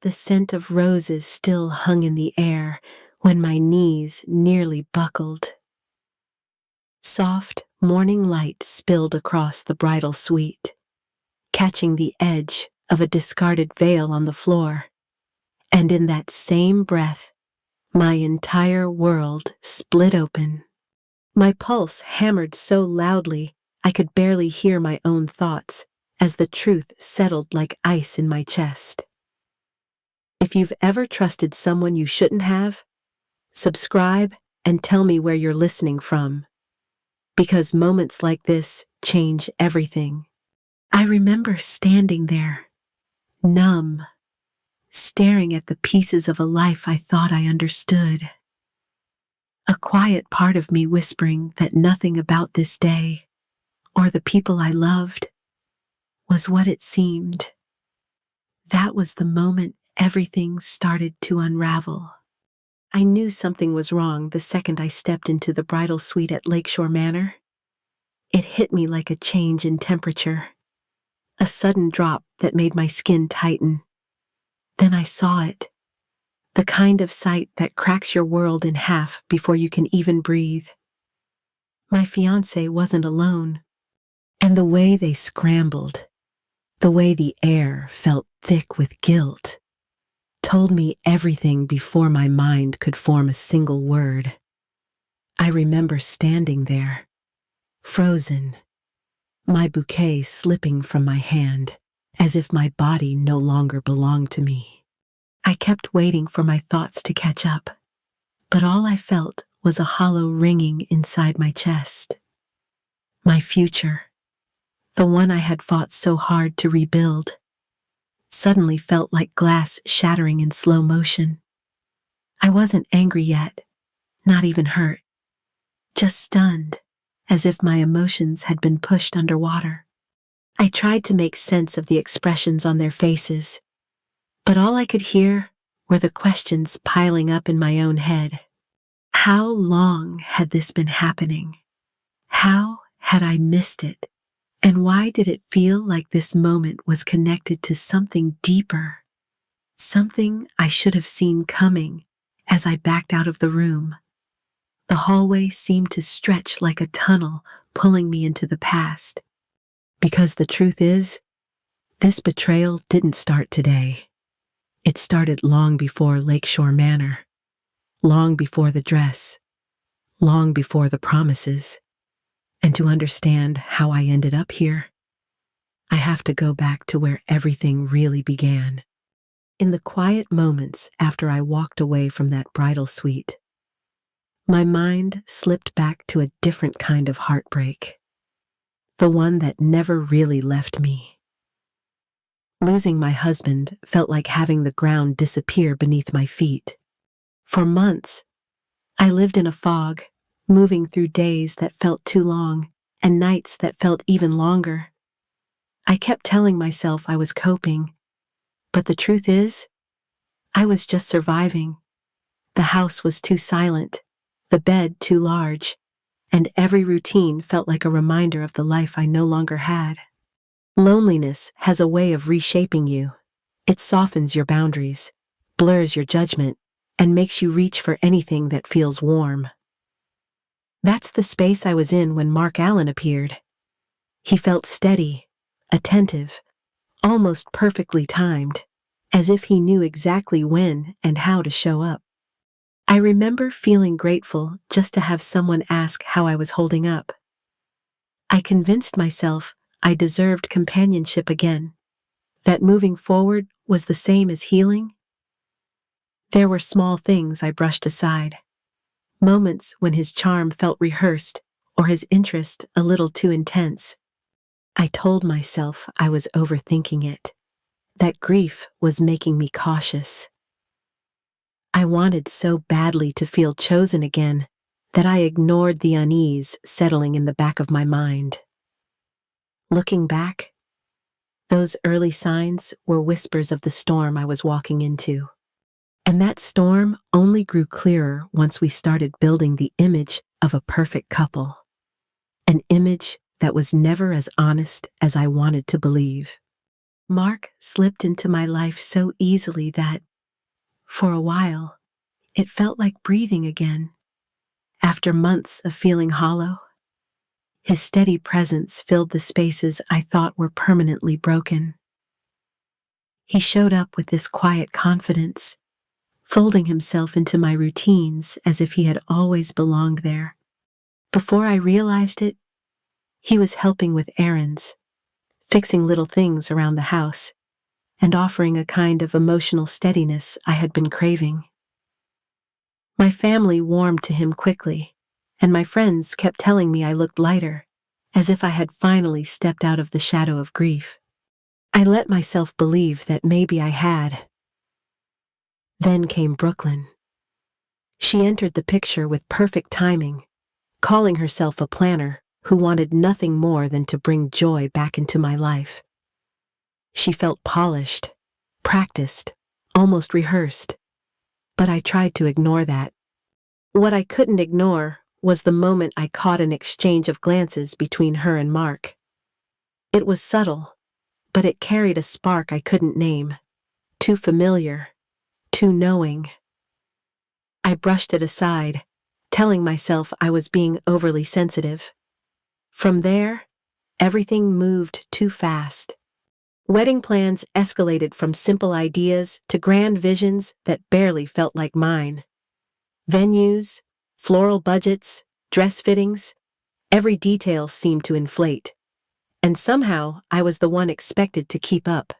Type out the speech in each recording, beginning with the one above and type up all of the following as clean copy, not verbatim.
the scent of roses still hung in the air when my knees nearly buckled. Soft morning light spilled across the bridal suite, catching the edge of a discarded veil on the floor, and in that same breath, my entire world split open. My pulse hammered so loudly I could barely hear my own thoughts as the truth settled like ice in my chest. If you've ever trusted someone you shouldn't have, subscribe and tell me where you're listening from, because moments like this change everything. I remember standing there, numb, staring at the pieces of a life I thought I understood. A quiet part of me whispering that nothing about this day, or the people I loved, was what it seemed. That was the moment everything started to unravel. I knew something was wrong the second I stepped into the bridal suite at Lakeshore Manor. It hit me like a change in temperature, a sudden drop that made my skin tighten. Then I saw it, the kind of sight that cracks your world in half before you can even breathe. My fiancé wasn't alone, and the way they scrambled, the way the air felt thick with guilt, told me everything before my mind could form a single word. I remember standing there, frozen, my bouquet slipping from my hand, as if my body no longer belonged to me. I kept waiting for my thoughts to catch up, but all I felt was a hollow ringing inside my chest. My future, the one I had fought so hard to rebuild, suddenly felt like glass shattering in slow motion. I wasn't angry yet, not even hurt, just stunned, as if my emotions had been pushed underwater. I tried to make sense of the expressions on their faces, but all I could hear were the questions piling up in my own head. How long had this been happening? How had I missed it? And why did it feel like this moment was connected to something deeper? Something I should have seen coming as I backed out of the room. The hallway seemed to stretch like a tunnel, pulling me into the past. Because the truth is, this betrayal didn't start today. It started long before Lakeshore Manor, long before the dress, long before the promises. And to understand how I ended up here, I have to go back to where everything really began. In the quiet moments after I walked away from that bridal suite, my mind slipped back to a different kind of heartbreak, the one that never really left me. Losing my husband felt like having the ground disappear beneath my feet. For months, I lived in a fog, moving through days that felt too long and nights that felt even longer. I kept telling myself I was coping, but the truth is, I was just surviving. The house was too silent, the bed too large, and every routine felt like a reminder of the life I no longer had. Loneliness has a way of reshaping you. It softens your boundaries, blurs your judgment, and makes you reach for anything that feels warm. That's the space I was in when Mark Allen appeared. He felt steady, attentive, almost perfectly timed, as if he knew exactly when and how to show up. I remember feeling grateful just to have someone ask how I was holding up. I convinced myself I deserved companionship again, that moving forward was the same as healing. There were small things I brushed aside, moments when his charm felt rehearsed or his interest a little too intense. I told myself I was overthinking it, that grief was making me cautious. I wanted so badly to feel chosen again that I ignored the unease settling in the back of my mind. Looking back, those early signs were whispers of the storm I was walking into. And that storm only grew clearer once we started building the image of a perfect couple. An image that was never as honest as I wanted to believe. Mark slipped into my life so easily that, for a while, it felt like breathing again. After months of feeling hollow, his steady presence filled the spaces I thought were permanently broken. He showed up with this quiet confidence, folding himself into my routines as if he had always belonged there. Before I realized it, he was helping with errands, fixing little things around the house, and offering a kind of emotional steadiness I had been craving. My family warmed to him quickly, and my friends kept telling me I looked lighter, as if I had finally stepped out of the shadow of grief. I let myself believe that maybe I had. Then came Brooklyn. She entered the picture with perfect timing, calling herself a planner who wanted nothing more than to bring joy back into my life. She felt polished, practiced, almost rehearsed, but I tried to ignore that. What I couldn't ignore was the moment I caught an exchange of glances between her and Mark. It was subtle, but it carried a spark I couldn't name. Too familiar, too knowing. I brushed it aside, telling myself I was being overly sensitive. From there, everything moved too fast. Wedding plans escalated from simple ideas to grand visions that barely felt like mine. Venues, floral budgets, dress fittings, every detail seemed to inflate. And somehow I was the one expected to keep up.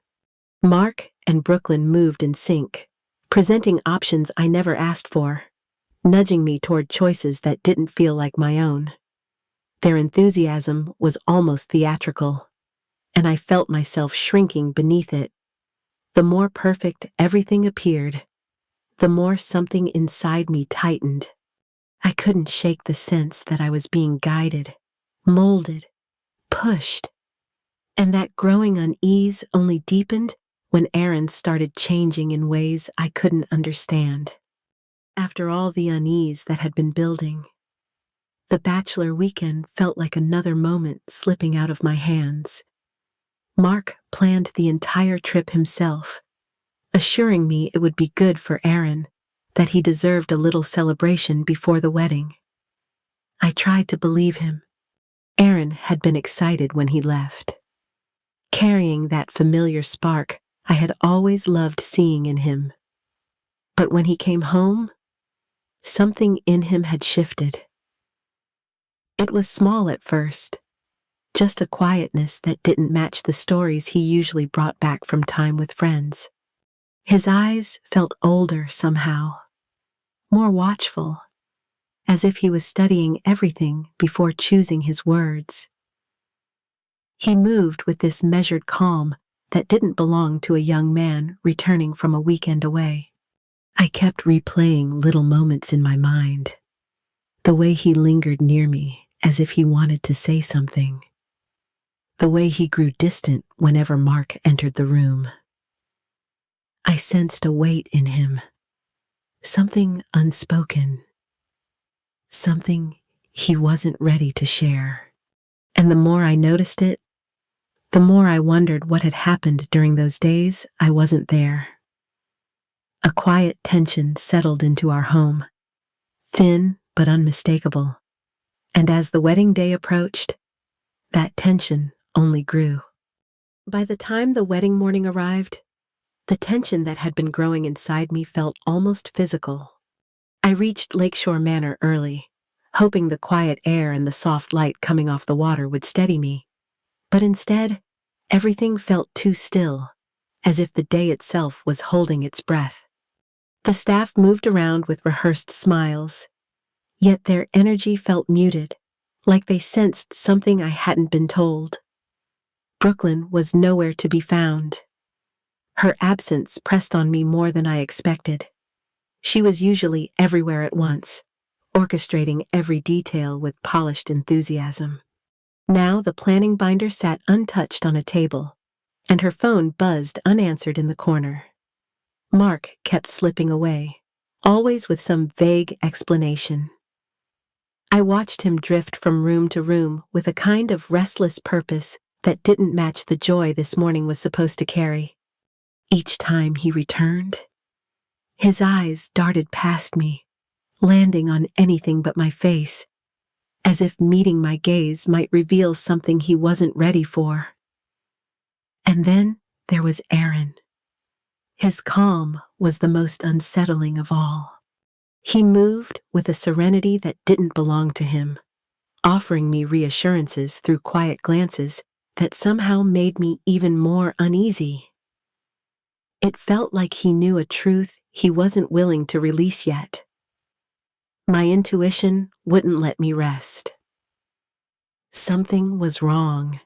Mark and Brooklyn moved in sync, presenting options I never asked for, nudging me toward choices that didn't feel like my own. Their enthusiasm was almost theatrical, and I felt myself shrinking beneath it. The more perfect everything appeared, the more something inside me tightened. I couldn't shake the sense that I was being guided, molded, pushed. And that growing unease only deepened when errands started changing in ways I couldn't understand. After all the unease that had been building, the bachelor weekend felt like another moment slipping out of my hands. Mark planned the entire trip himself, assuring me it would be good for Aaron, that he deserved a little celebration before the wedding. I tried to believe him. Aaron had been excited when he left, carrying that familiar spark I had always loved seeing in him. But when he came home, something in him had shifted. It was small at first, just a quietness that didn't match the stories he usually brought back from time with friends. His eyes felt older somehow, more watchful, as if he was studying everything before choosing his words. He moved with this measured calm that didn't belong to a young man returning from a weekend away. I kept replaying little moments in my mind, the way he lingered near me as if he wanted to say something, the way he grew distant whenever Mark entered the room. I sensed a weight in him, something unspoken, something he wasn't ready to share. And the more I noticed it, the more I wondered what had happened during those days I wasn't there. A quiet tension settled into our home, thin but unmistakable. And as the wedding day approached, that tension only grew. By the time the wedding morning arrived, the tension that had been growing inside me felt almost physical. I reached Lakeshore Manor early, hoping the quiet air and the soft light coming off the water would steady me. But instead, everything felt too still, as if the day itself was holding its breath. The staff moved around with rehearsed smiles, yet their energy felt muted, like they sensed something I hadn't been told. Brooklyn was nowhere to be found. Her absence pressed on me more than I expected. She was usually everywhere at once, orchestrating every detail with polished enthusiasm. Now the planning binder sat untouched on a table, and her phone buzzed unanswered in the corner. Mark kept slipping away, always with some vague explanation. I watched him drift from room to room with a kind of restless purpose that didn't match the joy this morning was supposed to carry. Each time he returned, his eyes darted past me, landing on anything but my face, as if meeting my gaze might reveal something he wasn't ready for. And then there was Aaron. His calm was the most unsettling of all. He moved with a serenity that didn't belong to him, offering me reassurances through quiet glances that somehow made me even more uneasy. It felt like he knew a truth he wasn't willing to release yet. My intuition wouldn't let me rest. Something was wrong,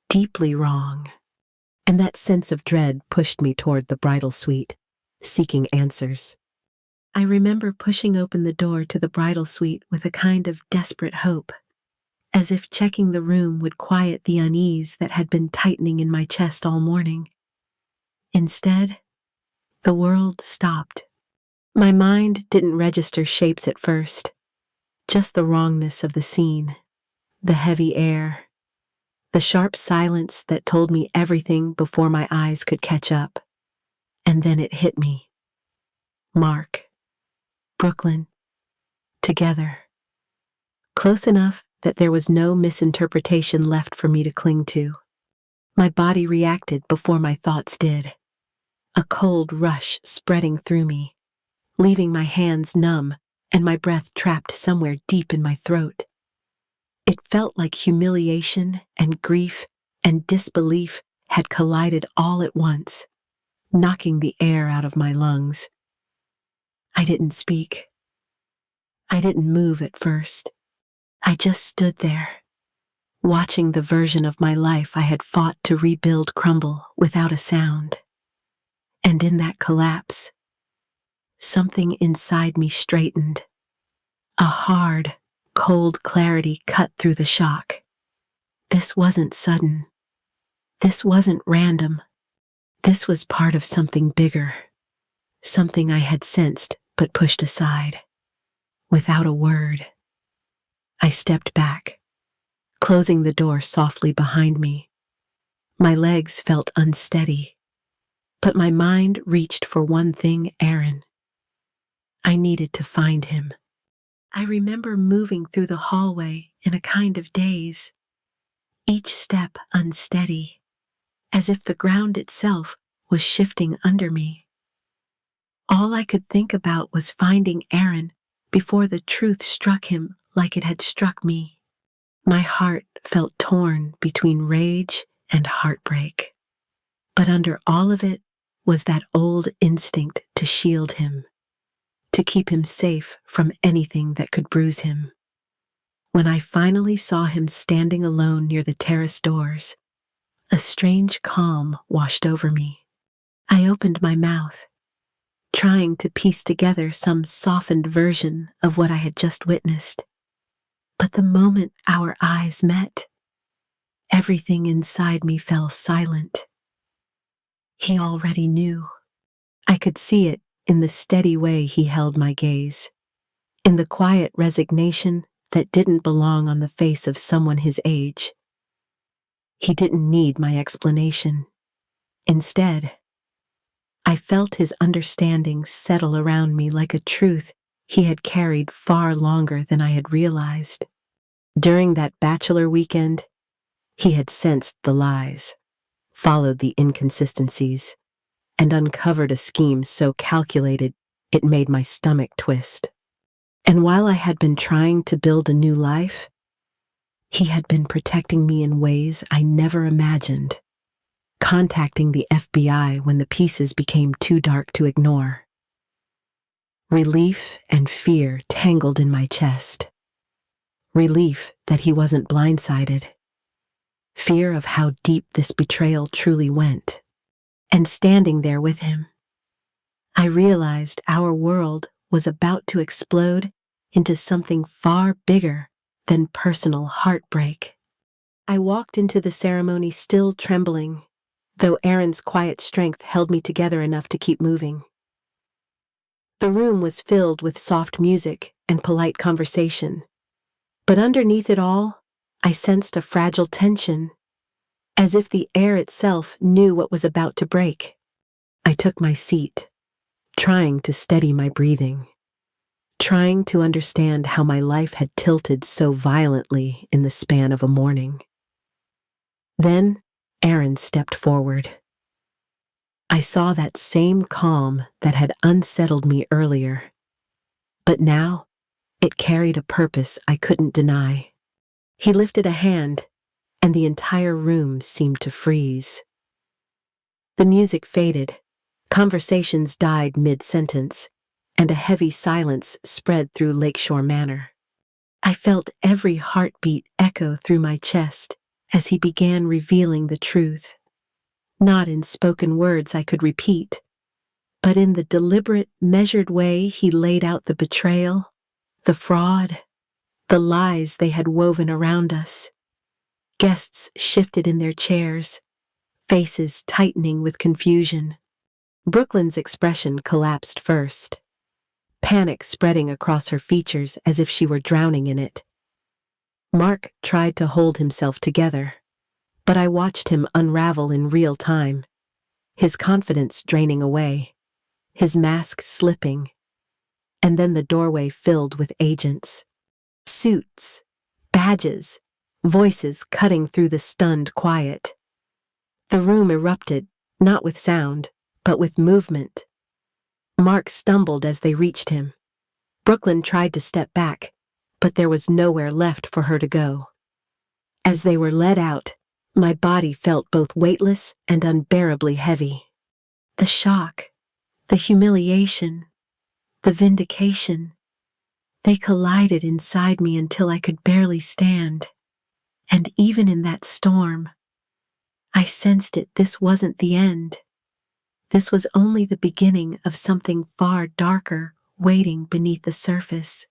deeply wrong, and that sense of dread pushed me toward the bridal suite, seeking answers. I remember pushing open the door to the bridal suite with a kind of desperate hope, as if checking the room would quiet the unease that had been tightening in my chest all morning. Instead, the world stopped. My mind didn't register shapes at first, just the wrongness of the scene, the heavy air, the sharp silence that told me everything before my eyes could catch up. And then it hit me. Mark, Brooklyn, together. Close enough that there was no misinterpretation left for me to cling to. My body reacted before my thoughts did. A cold rush spreading through me, leaving my hands numb and my breath trapped somewhere deep in my throat. It felt like humiliation and grief and disbelief had collided all at once, knocking the air out of my lungs. I didn't speak. I didn't move at first. I just stood there, watching the version of my life I had fought to rebuild crumble without a sound. And in that collapse, something inside me straightened. A hard, cold clarity cut through the shock. This wasn't sudden. This wasn't random. This was part of something bigger, something I had sensed but pushed aside. Without a word, I stepped back, closing the door softly behind me. My legs felt unsteady, but my mind reached for one thing: Aaron. I needed to find him. I remember moving through the hallway in a kind of daze, each step unsteady, as if the ground itself was shifting under me. All I could think about was finding Aaron before the truth struck him like it had struck me. My heart felt torn between rage and heartbreak. But under all of it was that old instinct to shield him, to keep him safe from anything that could bruise him. When I finally saw him standing alone near the terrace doors, a strange calm washed over me. I opened my mouth, trying to piece together some softened version of what I had just witnessed. But the moment our eyes met, everything inside me fell silent. He already knew. I could see it in the steady way he held my gaze, in the quiet resignation that didn't belong on the face of someone his age. He didn't need my explanation. Instead, I felt his understanding settle around me like a truth he had carried far longer than I had realized. During that bachelor weekend, he had sensed the lies, followed the inconsistencies, and uncovered a scheme so calculated it made my stomach twist. And while I had been trying to build a new life, he had been protecting me in ways I never imagined, contacting the FBI when the pieces became too dark to ignore. Relief and fear tangled in my chest. Relief that he wasn't blindsided. Fear of how deep this betrayal truly went. And standing there with him, I realized our world was about to explode into something far bigger than personal heartbreak. I walked into the ceremony still trembling, though Aaron's quiet strength held me together enough to keep moving. The room was filled with soft music and polite conversation, but underneath it all, I sensed a fragile tension. as if the air itself knew what was about to break. I took my seat, trying to steady my breathing, trying to understand how my life had tilted so violently in the span of a morning. Then Aaron stepped forward. I saw that same calm that had unsettled me earlier, but now it carried a purpose I couldn't deny. He lifted a hand, and the entire room seemed to freeze. The music faded, conversations died mid-sentence, and a heavy silence spread through Lakeshore Manor. I felt every heartbeat echo through my chest as he began revealing the truth, not in spoken words I could repeat, but in the deliberate, measured way he laid out the betrayal, the fraud, the lies they had woven around us. Guests shifted in their chairs, faces tightening with confusion. Brooklyn's expression collapsed first, panic spreading across her features as if she were drowning in it. Mark tried to hold himself together, but I watched him unravel in real time, his confidence draining away, his mask slipping, and then the doorway filled with agents. Suits, badges, voices cutting through the stunned quiet. The room erupted, not with sound, but with movement. Mark stumbled as they reached him. Brooklyn tried to step back, but there was nowhere left for her to go. As they were led out, my body felt both weightless and unbearably heavy. The shock, the humiliation, the vindication, they collided inside me until I could barely stand. And even in that storm, I sensed it. This wasn't the end. This was only the beginning of something far darker waiting beneath the surface.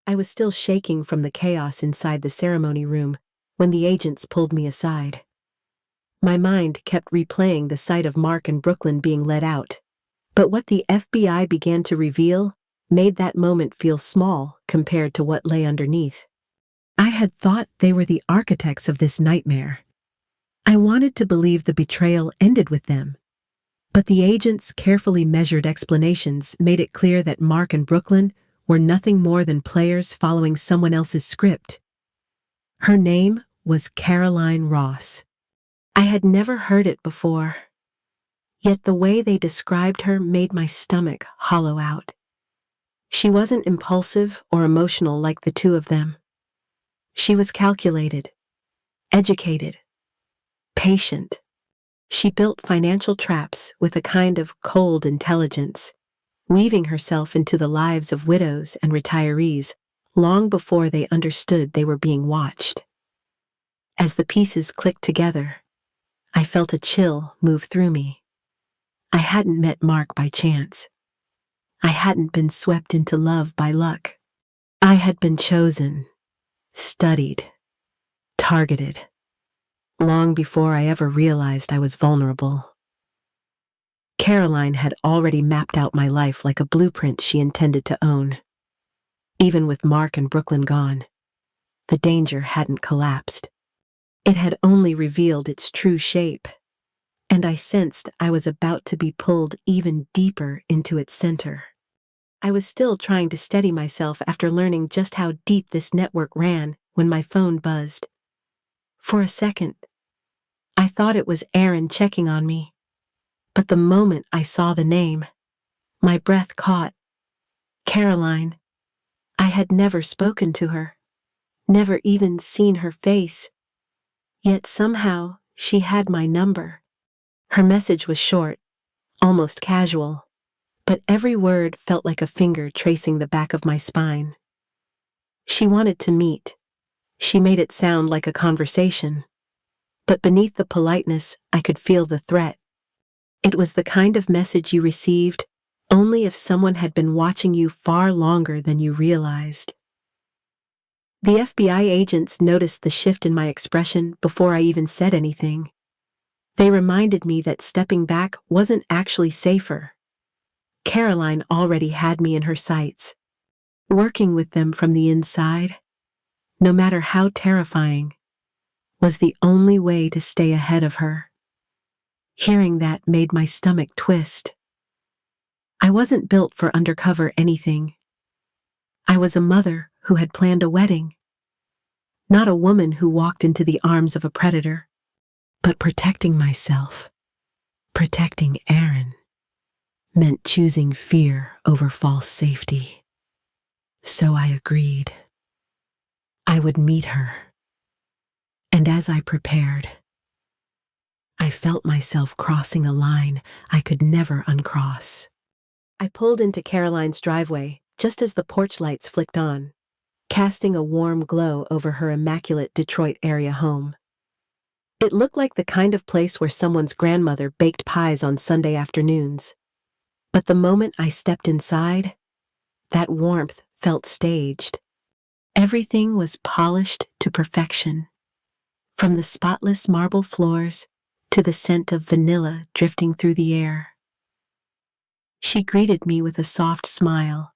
I was still shaking from the chaos inside the ceremony room when the agents pulled me aside. My mind kept replaying the sight of Mark and Brooklyn being led out, but what the FBI began to reveal made that moment feel small compared to what lay underneath. I had thought they were the architects of this nightmare. I wanted to believe the betrayal ended with them, but the agents' carefully measured explanations made it clear that Mark and Brooklyn were nothing more than players following someone else's script. Her name was Caroline Ross. I had never heard it before, yet the way they described her made my stomach hollow out. She wasn't impulsive or emotional like the two of them. She was calculated, educated, patient. She built financial traps with a kind of cold intelligence, weaving herself into the lives of widows and retirees long before they understood they were being watched. As the pieces clicked together, I felt a chill move through me. I hadn't met Mark by chance. I hadn't been swept into love by luck. I had been chosen, studied, targeted, long before I ever realized I was vulnerable. Caroline had already mapped out my life like a blueprint she intended to own. Even with Mark and Brooklyn gone, the danger hadn't collapsed. It had only revealed its true shape, and I sensed I was about to be pulled even deeper into its center. I was still trying to steady myself after learning just how deep this network ran when my phone buzzed. For a second, I thought it was Aaron checking on me, but the moment I saw the name, my breath caught. Caroline. I had never spoken to her, never even seen her face, yet somehow she had my number. Her message was short, almost casual, but every word felt like a finger tracing the back of my spine. She wanted to meet. She made it sound like a conversation, but beneath the politeness, I could feel the threat. It was the kind of message you received only if someone had been watching you far longer than you realized. The FBI agents noticed the shift in my expression before I even said anything. They reminded me that stepping back wasn't actually safer. Caroline already had me in her sights. Working with them from the inside, no matter how terrifying, was the only way to stay ahead of her. Hearing that made my stomach twist. I wasn't built for undercover anything. I was a mother who had planned a wedding, not a woman who walked into the arms of a predator. But protecting myself, protecting Aaron, meant choosing fear over false safety. So I agreed. I would meet her. And as I prepared, I felt myself crossing a line I could never uncross. I pulled into Caroline's driveway just as the porch lights flicked on, casting a warm glow over her immaculate Detroit area home. It looked like the kind of place where someone's grandmother baked pies on Sunday afternoons. But the moment I stepped inside, that warmth felt staged. Everything was polished to perfection, from the spotless marble floors to the scent of vanilla drifting through the air. She greeted me with a soft smile,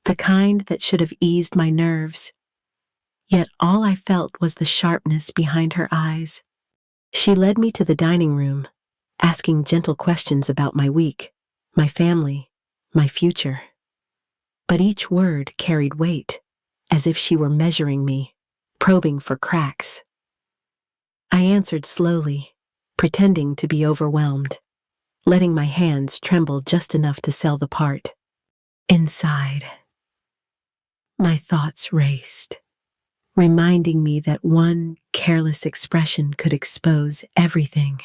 the kind that should have eased my nerves. Yet all I felt was the sharpness behind her eyes. She led me to the dining room, asking gentle questions about my week, my family, my future. But each word carried weight, as if she were measuring me, probing for cracks. I answered slowly, pretending to be overwhelmed, letting my hands tremble just enough to sell the part. Inside, my thoughts raced, reminding me that one careless expression could expose everything.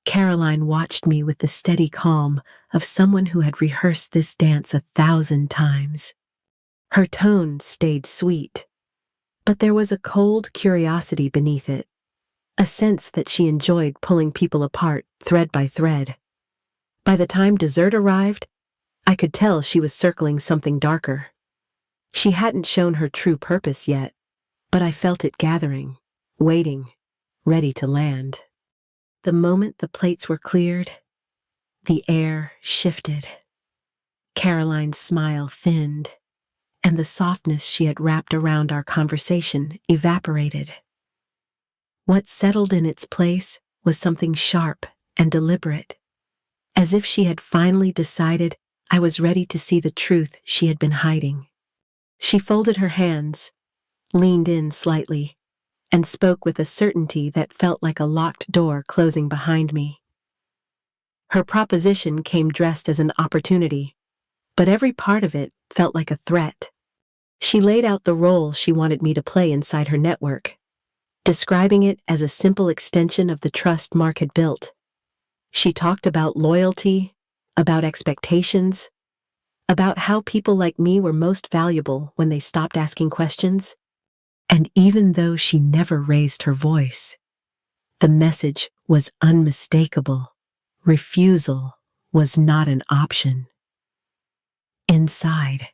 Caroline watched me with the steady calm of someone who had rehearsed this dance 1,000 times. Her tone stayed sweet, but there was a cold curiosity beneath it, a sense that she enjoyed pulling people apart thread by thread. By the time dessert arrived, I could tell she was circling something darker. She hadn't shown her true purpose yet, but I felt it gathering, waiting, ready to land. The moment the plates were cleared, the air shifted. Caroline's smile thinned, and the softness she had wrapped around our conversation evaporated. What settled in its place was something sharp and deliberate, as if she had finally decided I was ready to see the truth she had been hiding. She folded her hands, leaned in slightly, and spoke with a certainty that felt like a locked door closing behind me. Her proposition came dressed as an opportunity, but every part of it felt like a threat. She laid out the role she wanted me to play inside her network, describing it as a simple extension of the trust Mark had built. She talked about loyalty, about expectations, about how people like me were most valuable when they stopped asking questions. And even though she never raised her voice, the message was unmistakable. Refusal was not an option. Inside,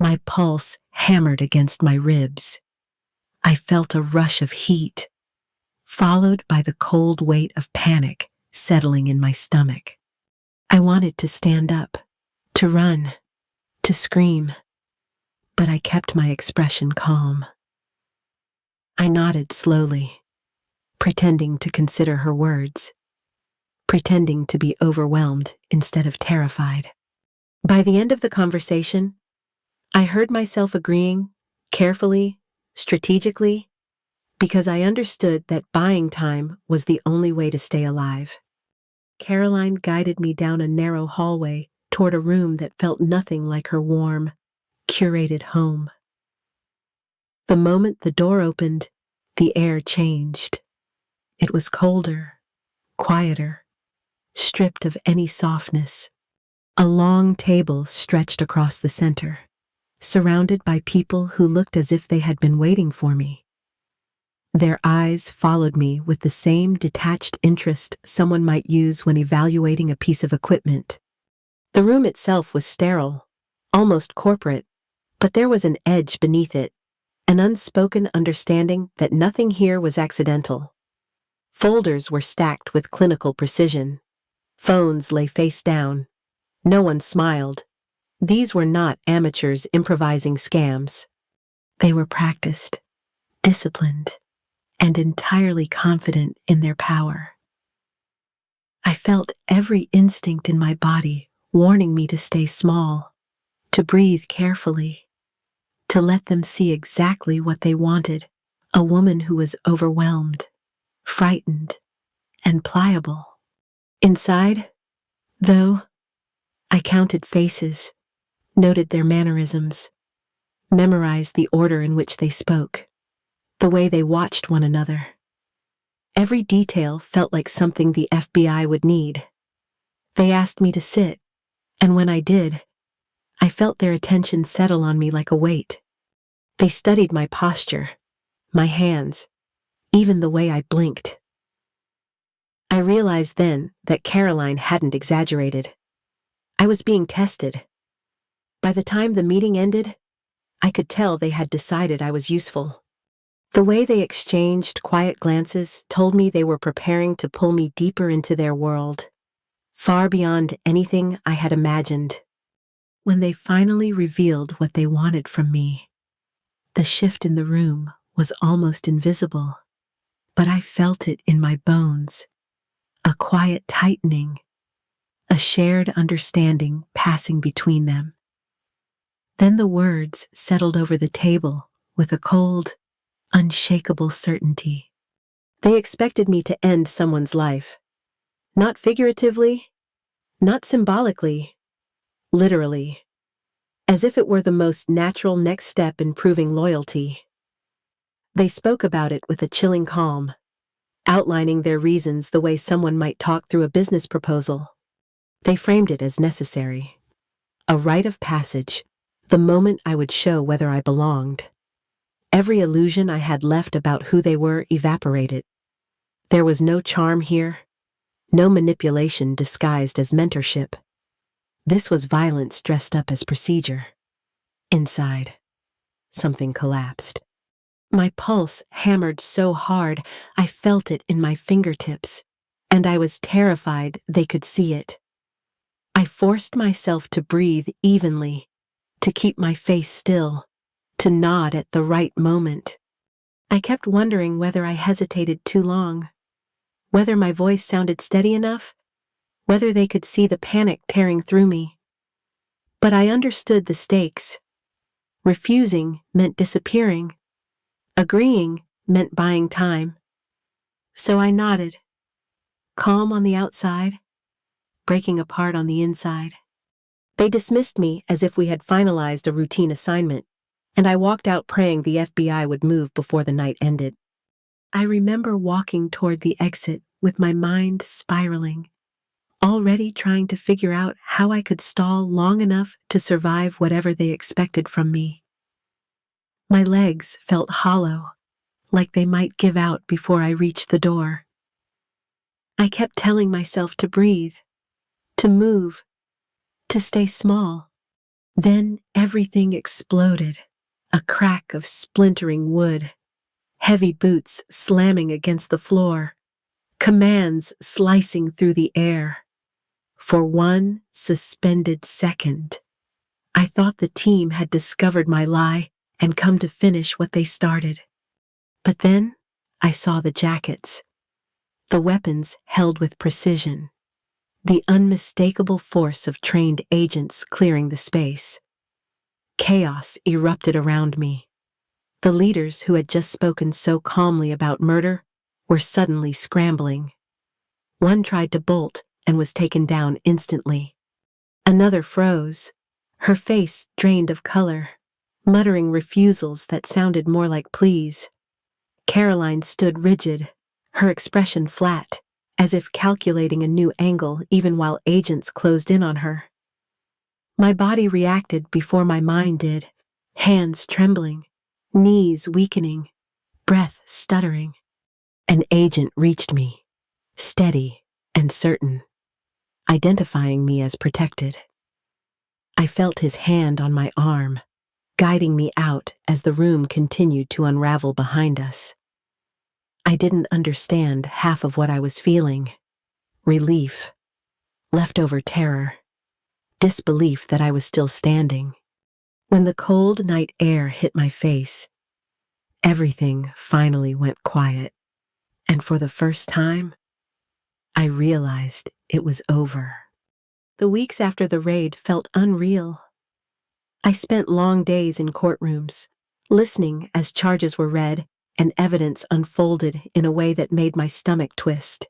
my pulse hammered against my ribs. I felt a rush of heat, followed by the cold weight of panic settling in my stomach. I wanted to stand up, to run, to scream, but I kept my expression calm. I nodded slowly, pretending to consider her words, pretending to be overwhelmed instead of terrified. By the end of the conversation, I heard myself agreeing, carefully, strategically, because I understood that buying time was the only way to stay alive. Caroline guided me down a narrow hallway toward a room that felt nothing like her warm, curated home. The moment the door opened, the air changed. It was colder, quieter, stripped of any softness. A long table stretched across the center, surrounded by people who looked as if they had been waiting for me. Their eyes followed me with the same detached interest someone might use when evaluating a piece of equipment. The room itself was sterile, almost corporate, but there was an edge beneath it, an unspoken understanding that nothing here was accidental. Folders were stacked with clinical precision. Phones lay face down. No one smiled. These were not amateurs improvising scams. They were practiced, disciplined, and entirely confident in their power. I felt every instinct in my body warning me to stay small, to breathe carefully, to let them see exactly what they wanted, a woman who was overwhelmed, frightened, and pliable. Inside, though, I counted faces, noted their mannerisms, memorized the order in which they spoke, the way they watched one another. Every detail felt like something the FBI would need. They asked me to sit, and when I did, I felt their attention settle on me like a weight. They studied my posture, my hands, even the way I blinked. I realized then that Caroline hadn't exaggerated. I was being tested. By the time the meeting ended, I could tell they had decided I was useful. The way they exchanged quiet glances told me they were preparing to pull me deeper into their world, far beyond anything I had imagined. When they finally revealed what they wanted from me, the shift in the room was almost invisible, but I felt it in my bones, a quiet tightening, a shared understanding passing between them. Then the words settled over the table with a cold, unshakable certainty. They expected me to end someone's life. Not figuratively, not symbolically, literally, as if it were the most natural next step in proving loyalty. They spoke about it with a chilling calm, outlining their reasons the way someone might talk through a business proposal. They framed it as necessary, a rite of passage, the moment I would show whether I belonged. Every illusion I had left about who they were evaporated. There was no charm here, no manipulation disguised as mentorship. This was violence dressed up as procedure. Inside, something collapsed. My pulse hammered so hard I felt it in my fingertips, and I was terrified they could see it. I forced myself to breathe evenly, to keep my face still, to nod at the right moment. I kept wondering whether I hesitated too long, whether my voice sounded steady enough, whether they could see the panic tearing through me. But I understood the stakes. Refusing meant disappearing. Agreeing meant buying time. So I nodded, calm on the outside, breaking apart on the inside. They dismissed me as if we had finalized a routine assignment, and I walked out praying the FBI would move before the night ended. I remember walking toward the exit with my mind spiraling, already trying to figure out how I could stall long enough to survive whatever they expected from me. My legs felt hollow, like they might give out before I reached the door. I kept telling myself to breathe, to move, to stay small. Then everything exploded, a crack of splintering wood, heavy boots slamming against the floor, commands slicing through the air. For one suspended second, I thought the team had discovered my lie and come to finish what they started. But then I saw the jackets, the weapons held with precision, the unmistakable force of trained agents clearing the space. Chaos erupted around me. The leaders who had just spoken so calmly about murder were suddenly scrambling. One tried to bolt and was taken down instantly. Another froze, her face drained of color, muttering refusals that sounded more like pleas. Caroline stood rigid, her expression flat, as if calculating a new angle even while agents closed in on her. My body reacted before my mind did, hands trembling, knees weakening, breath stuttering. An agent reached me, steady and certain, identifying me as protected. I felt his hand on my arm, guiding me out as the room continued to unravel behind us. I didn't understand half of what I was feeling. Relief, leftover terror, disbelief that I was still standing. When the cold night air hit my face, Everything finally went quiet, and for the first time, I realized it was over. The weeks after the raid felt unreal. I spent long days in courtrooms, listening as charges were read and evidence unfolded in a way that made my stomach twist.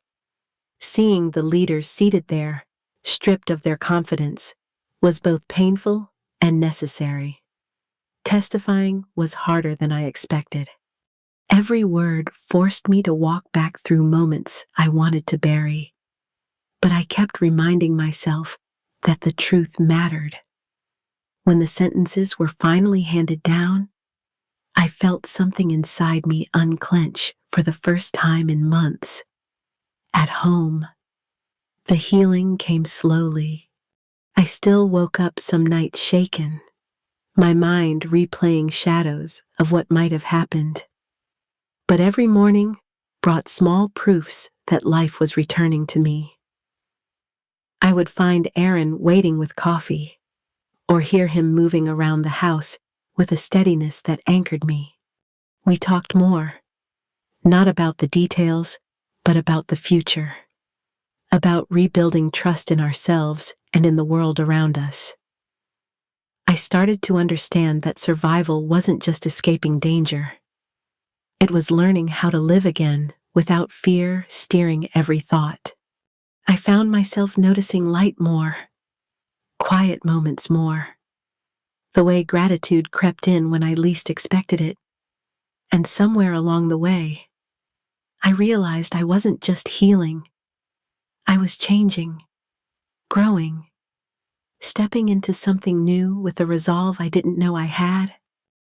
Seeing the leaders seated there, stripped of their confidence, was both painful and necessary. Testifying was harder than I expected. Every word forced me to walk back through moments I wanted to bury. But I kept reminding myself that the truth mattered. When the sentences were finally handed down, I felt something inside me unclench for the first time in months. At home, the healing came slowly. I still woke up some nights shaken, my mind replaying shadows of what might have happened. But every morning brought small proofs that life was returning to me. I would find Aaron waiting with coffee, or hear him moving around the house with a steadiness that anchored me. We talked more, not about the details, but about the future, about rebuilding trust in ourselves and in the world around us. I started to understand that survival wasn't just escaping danger. It was learning how to live again without fear steering every thought. I found myself noticing light more, quiet moments more, the way gratitude crept in when I least expected it. And somewhere along the way, I realized I wasn't just healing. I was changing, growing, stepping into something new with a resolve I didn't know I had.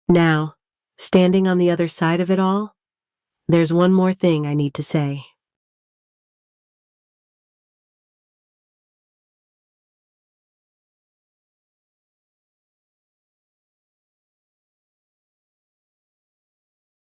Now, standing on the other side of it all, there's one more thing I need to say.